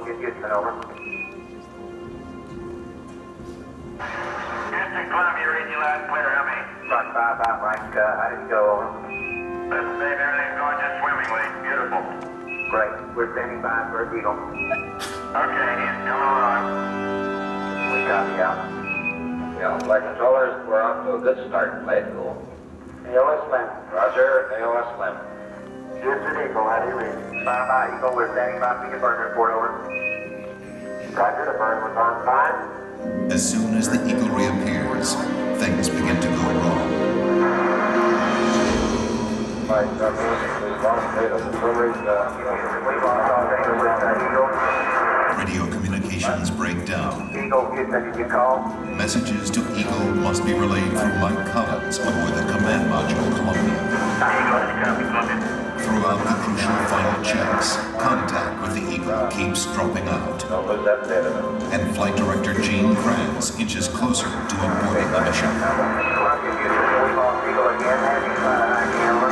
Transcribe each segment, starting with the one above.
get Houston, over. Houston, Columbia, reading you loud and clear. How many? Rock 5, I'm right. How did you go, over? Listen, babe, everything's going just swimmingly. Beautiful. Great. We're standing by for a Eagle. Okay, he's coming along. We copy out. Yeah, flight controllers, we're off to a good start. Play it cool. AOS Slim. Roger, AOS Slim. Houston Eagle, how do you read? Fire by Eagle, we're standing by for your burn report, over. Roger, the burn was on time. As soon as the Eagle reappears, things begin to go wrong. Flight controllers, we've lost data. We lost all data with that Eagle. Radio communications break down. Eagle, Houston, did you call? Messages to Eagle must be relayed through Mike Collins aboard the command module Columbia. Eagle, it's coming, Columbia. Throughout the crucial final checks, contact with the Eagle keeps dropping out, Don't lose that data. and Flight Director Gene Kranz inches closer to aborting the mission. Columbia, Houston, we lost Eagle again. Have you found an ID, over?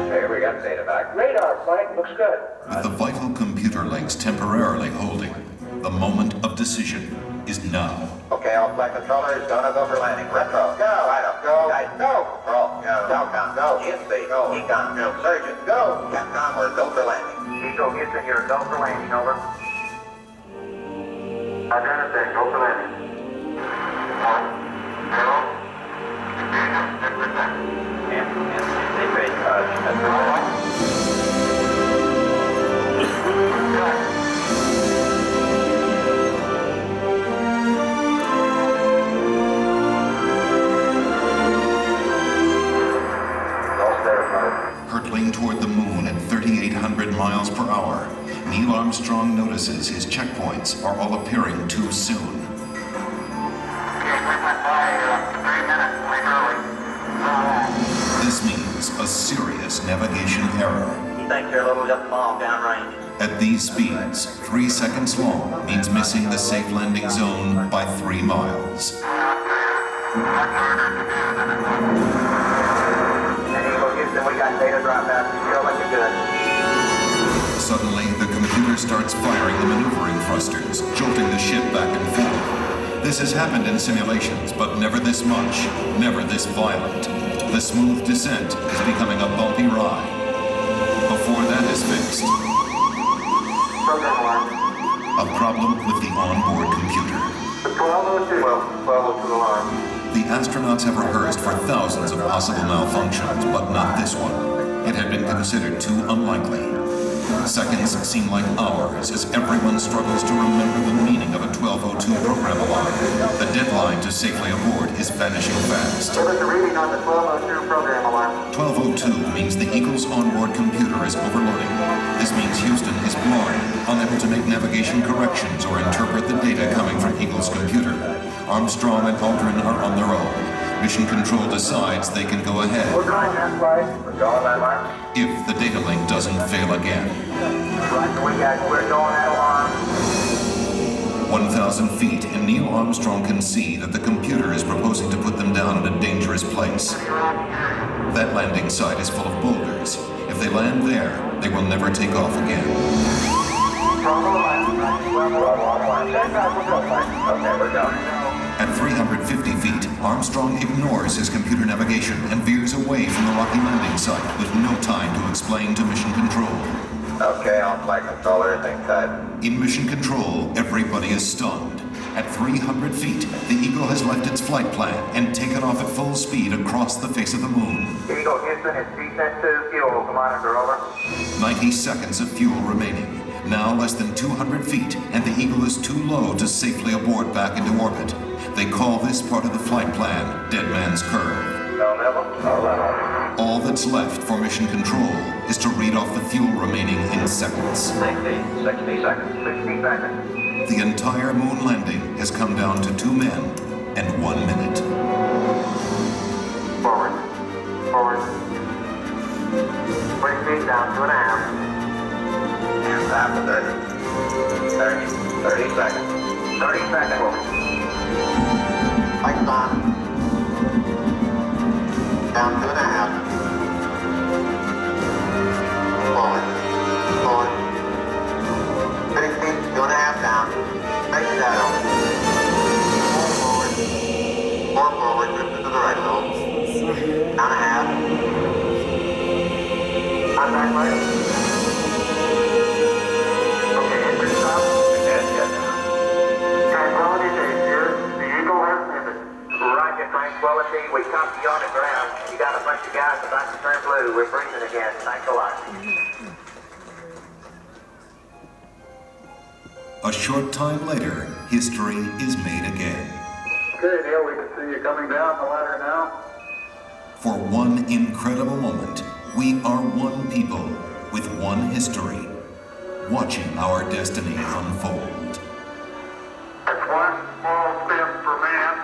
Okay, we got data back. Radar flight looks good. With the vital computer links temporarily holding, the moment of decision is now. Okay, all flight controllers, gonna go for landing. Retro, go. Item, go. Guys, go. Control, go. Telcom, go. GSP, go. Econ, go. Surgeon, go. Capcom, we're go for landing. Eagle, Houston, you're go for landing, over. Identify, go for landing. 10%. Hurtling toward the moon at 3,800 miles per hour, Neil Armstrong notices his checkpoints are all appearing too soon. Okay, we went by 3 minutes late early. This means a serious navigation error. He thinks they're a little just long downrange. At these speeds, 3 seconds long means missing the safe landing zone by 3 miles. And Eagle, Houston, we got data drop out. Still looking good. Suddenly, the computer starts firing the maneuvering thrusters, jolting the ship back and forth. This has happened in simulations, but never this much, never this violent. The smooth descent is becoming a bumpy ride. Before that is fixed, Program alarm. a problem with the onboard computer. 1202. 1202 alarm. The astronauts have rehearsed for thousands of possible malfunctions, but not this one. It had been considered too unlikely. Seconds seem like hours as everyone struggles to remember the meaning of a 1202 program alarm. The deadline to safely aboard is vanishing fast. Give us a reading on the 1202 program alarm. 1202 means the Eagle's onboard computer is overloading. This means Houston is blind, unable to make navigation corrections or interpret the data coming from Eagle's computer. Armstrong and Aldrin are on their own. Mission Control decides they can go ahead We're going that flight. We're going that alarm. if the data link doesn't fail again. Right, we're going that alarm. 1,000 feet, and Neil Armstrong can see that the computer is proposing to put them down in a dangerous place. That landing site is full of boulders. If they land there, they will never take off again. Okay, we're going. At 350 feet, Armstrong ignores his computer navigation and veers away from the rocky landing site with no time to explain to Mission Control. Okay, all flight controllers, hang tight. In Mission Control, everybody is stunned. At 300 feet, the Eagle has left its flight plan and taken off at full speed across the face of the moon. Eagle, Houston, it's descent to fuel. Monitor, over. 90 seconds of fuel remaining. Now less than 200 feet, and the Eagle is too low to safely abort back into orbit. They call this part of the flight plan Dead Man's Curve. No, never. No, level. All that's left for Mission Control is to read off the fuel remaining in seconds. 60 seconds. 60 seconds. The entire moon landing has come down to 2 men and 1 minute. Forward. Forward. 20 feet down, 2.5. And after 30 seconds. 30 seconds. Lights on. Down 2.5. Forward. contact light. Okay, engine stop. Tranquility Base here. The Eagle has landed. Roger, Tranquility. We copy you on the ground. You got a bunch of guys about to turn blue. We're breathing again. Thanks a lot. A short time later, history is made again. Okay, Neil, we can see you coming down the ladder now. For one incredible moment, we are one people with one history, watching our destiny unfold. It's one small step for man,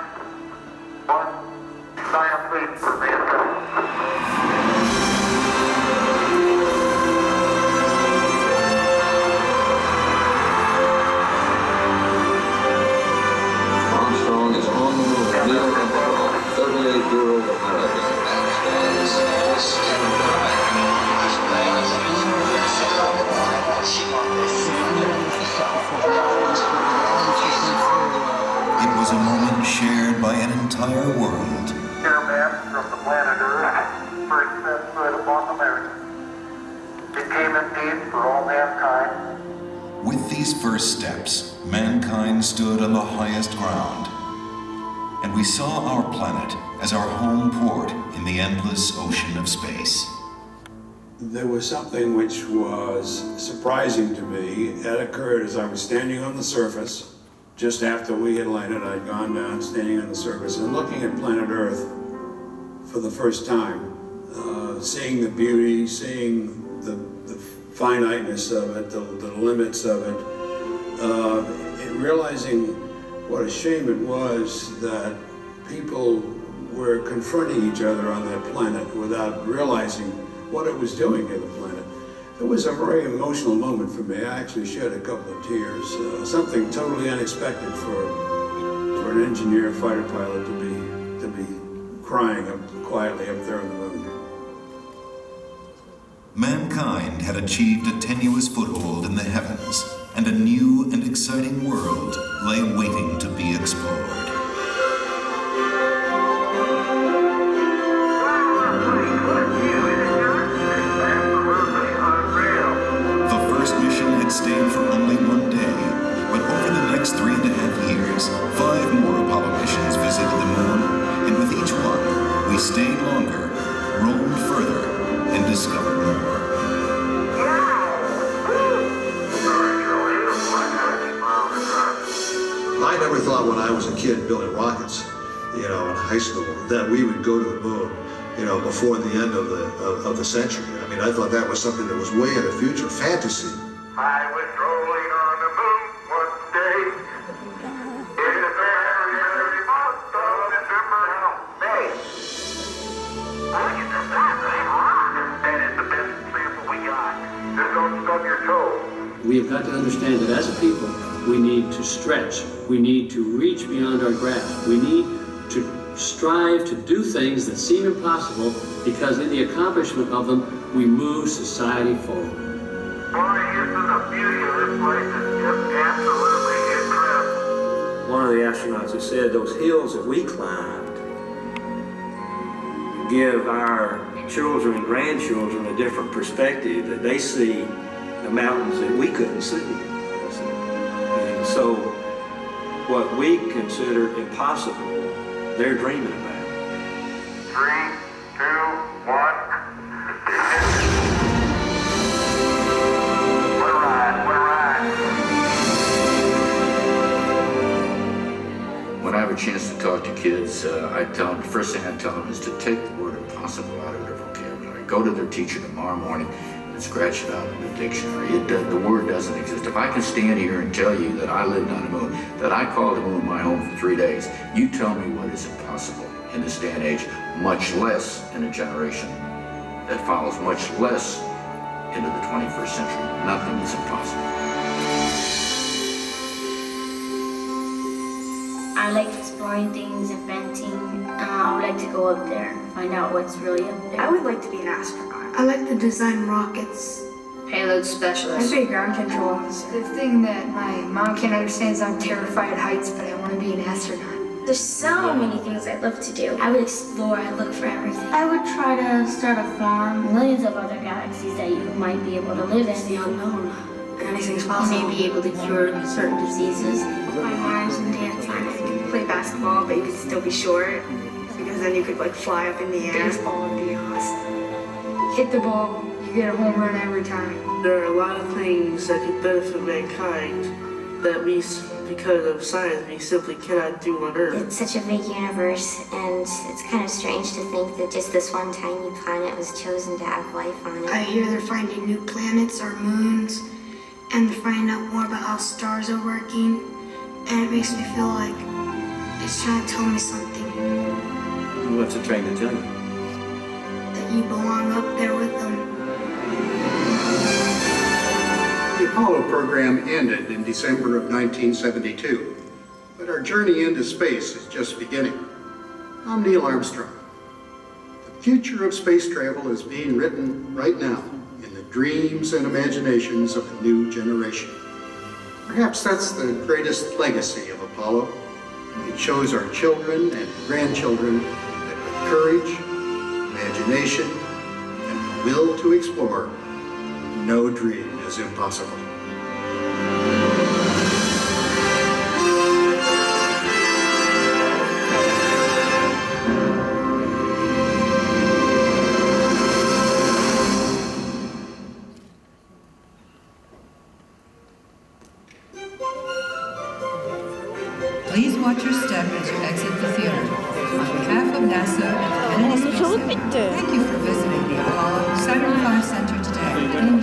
one giant leap for mankind. Armstrong is on the moon. Neil Armstrong, 38-year-old American. It was a moment shared by an entire world. Airman from the planet Earth, first set foot upon the moon. Became indeed for all mankind. With these first steps, mankind stood on the highest ground, and we saw our planet as our home port in the endless ocean of space. There was something which was surprising to me. It occurred as I was standing on the surface. Just after we had landed, I'd gone down, standing on the surface and looking at planet Earth for the first time. Seeing the beauty, seeing the finiteness of it, the limits of it, realizing what a shame it was that people were confronting each other on that planet without realizing what it was doing to the planet. It was a very emotional moment for me. I actually shed a couple of tears. Something totally unexpected for an engineer, fighter pilot to be crying up quietly up there on the moon. Mankind had achieved a tenuous foothold in the heavens, and a new and exciting world lay waiting to be explored. The first mission had stayed for only one day, but over the next 3.5 years, 5 more Apollo missions visited the moon, and with each one, we stayed longer, roamed further, and discovered more. I never thought when I was a kid building rockets, in high school, that we would go to the moon, before the end of the century. I mean, I thought that was something that was way in the future, fantasy. I was rolling on the moon one day. In the very month of December, May. Look at the back, rock. That is the best example we got. Just don't stub your toe. We have got to understand that as a people, we need to stretch. We need to reach beyond our grasp. We need to strive to do things that seem impossible, because in the accomplishment of them, we move society forward. Boy, Houston, the beauty of this place is just absolutely incredible. One of the astronauts has said those hills that we climbed give our children and grandchildren a different perspective, that they see the mountains that we couldn't see. And so what we consider impossible, they're dreaming about. 3, 2, 1. What a ride, what a ride. When I have a chance to talk to kids, I tell them, the first thing I tell them is to take the word impossible out of their vocabulary. Go to their teacher tomorrow morning and scratch it out in the dictionary. The word doesn't exist. If I can stand here and tell you that I lived on the moon, that I called the moon my home for 3 days, you tell me what is impossible in this day and age, much less in a generation that follows, much less into the 21st century. Nothing is impossible. I like exploring things, inventing. I would like to go up there and find out what's really up there. I would like to be an astronaut. I like to design rockets. Payload specialist. I'd be ground control officer. The thing that my mom can't understand is I'm terrified of heights, but I want to be an astronaut. There's so many things I'd love to do. I would explore, I'd look for everything. I would try to start a farm. Millions of other galaxies that you might be able to live in. It's the unknown, and anything's possible. You may be able to cure certain diseases. By Mars and dance on it. You could play basketball, but you could still be short. Because then you could like fly up in the air. Baseball would be awesome. Hit the ball, you get a home run every time. There are a lot of things that could benefit mankind that we, because of science, we simply cannot do on Earth. It's such a big universe, and it's kind of strange to think that just this one tiny planet was chosen to have life on it. I hear they're finding new planets or moons, and they're finding out more about how stars are working, and it makes me feel like it's trying to tell me something. What's it trying to tell you? That you belong up there with them. The Apollo program ended in December of 1972, but our journey into space is just beginning. I'm Neil Armstrong. The future of space travel is being written right now in the dreams and imaginations of a new generation. Perhaps that's the greatest legacy of Apollo. It shows our children and grandchildren that with courage, imagination, and the will to explore, no dream is impossible. Please watch your step as you exit the theater. On behalf of NASA and the Kennedy Space Center, thank you for visiting the Apollo Saturn V Center today.